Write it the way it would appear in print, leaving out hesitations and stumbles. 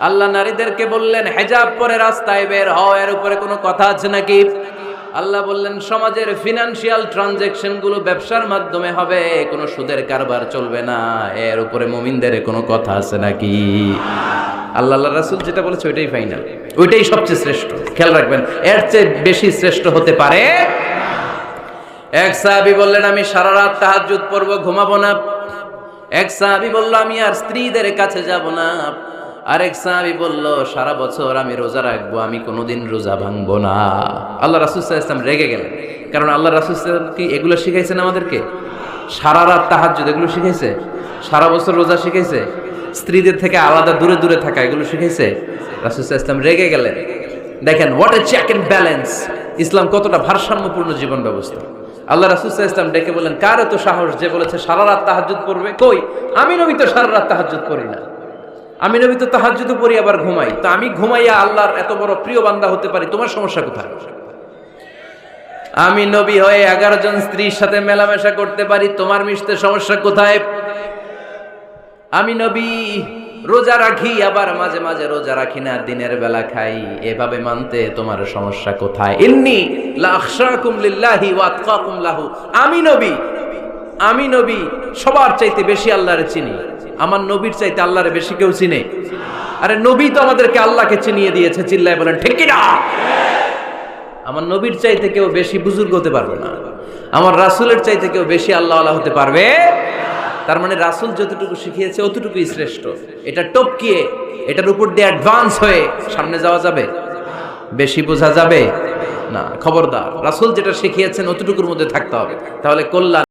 আল্লাহ নারীদেরকে বললেন হেজাব পরে রাস্তায় বের হও, এর উপরে কোনো কথা আছে নাকি? আল্লাহ বললেন সমাজের ফিনান্সিয়াল ট্রানজাকশন গুলো ব্যবসার মাধ্যমে হবে, কোনো সুদের কারবার চলবে না, এর উপরে মুমিনদের কোনো কথা আছে নাকি? আল্লাহ রাসূল যেটা বলেছে ওইটাই ফাইনাল, ওইটাই সবচেয়ে শ্রেষ্ঠ। খেয়াল রাখবেন, এর চেয়ে বেশি শ্রেষ্ঠ হতে পারে। এক সাহাবী বললেন আমি সারা রাত তাহাজ্জুদ পড়ব, ঘুমাবো না। এক সাহাবী বলল আমি আর স্ত্রীদের কাছে যাব না। আরেক সাহাবী বলল সারা বছর আমি রোজা রাখবো, আমি কোনোদিন রোজা ভাঙবো না। আল্লাহ রাসূল সাল্লাল্লাহু আলাইহি ওয়াসাল্লাম রেগে গেলেন, কারণ আল্লাহ রাসূল সাল্লাল্লাহু আলাইহি ওয়াসাল্লাম কি এগুলো শিখাইছেন আমাদেরকে? সারা রাত তাহাজ্জুদ এগুলো শিখাইছে? সারা বছর রোজা শিখাইছে? স্ত্রীদের থেকে আলাদা দূরে দূরে থাকা এগুলো শিখাইছে? রাসূল সাল্লাল্লাহু আলাইহি ওয়াসাল্লাম রেগে গেলেন। দেখেন what a check and balance, ইসলাম কতটা ভারসাম্যপূর্ণ জীবন ব্যবস্থা। আল্লাহ রাসূল সাল্লাল্লাহু আলাইহি ওয়াসাল্লাম ডেকে বলেন কার এত সাহস যে বলেছে সারা রাত তাহাজ্জুদ পড়বে? কই, আমি নবী তো সারা রাত তাহাজ্জুদ পড়ি না, আমি নবী তো তাহাজ্জুদ পড়ি আবার ঘুমাই, তো আমি ঘুমাইয়া আল্লাহর এত বড় প্রিয় বান্দা হতে পারি, তোমার সমস্যা কোথায়? আমি নবী হয়ে 11 জন স্ত্রীর সাথে মেলামেশা করতে পারি, তোমার মিশতে সমস্যা কোথায়? আমি নবী রোজা রাখি আবার মাঝে মাঝে রোজা রাখি না, দিনের বেলা খাই, এভাবে মানতে তোমার সমস্যা কোথায়? ইন্নী লা আখশাকুম লিল্লাহি ওয়া আতকাকুম লাহু, আমি নবী সবার চাইতে বেশি আল্লাহরে চিনি, আমার নবীর চাইতে আল্লাহরে বেশি কেউ চিনে? আরে নবী তো আমাদেরকে আল্লাহকে চিনিয়ে দিয়েছে, চিল্লায় বলেন ঠিক কি না? আমার নবীর চাইতে কেউ বেশি বুজুর্গ হতে পারবে না, আমার রাসূলের চাইতে কেউ বেশি আল্লাহওয়ালা হতে পারবে। তার মানে রাসূল যতটুকু শিখিয়েছে অতটুকুই শ্রেষ্ঠ। এটা টপকিয়ে এটার উপর দিয়ে অ্যাডভান্স হয়ে সামনে যাওয়া যাবে? বেশি বোঝা যাবে না। খবরদার, রাসূল যেটা শিখিয়েছেন অতটুকুর মধ্যে থাকতে হবে, তাহলে কল্যাণ।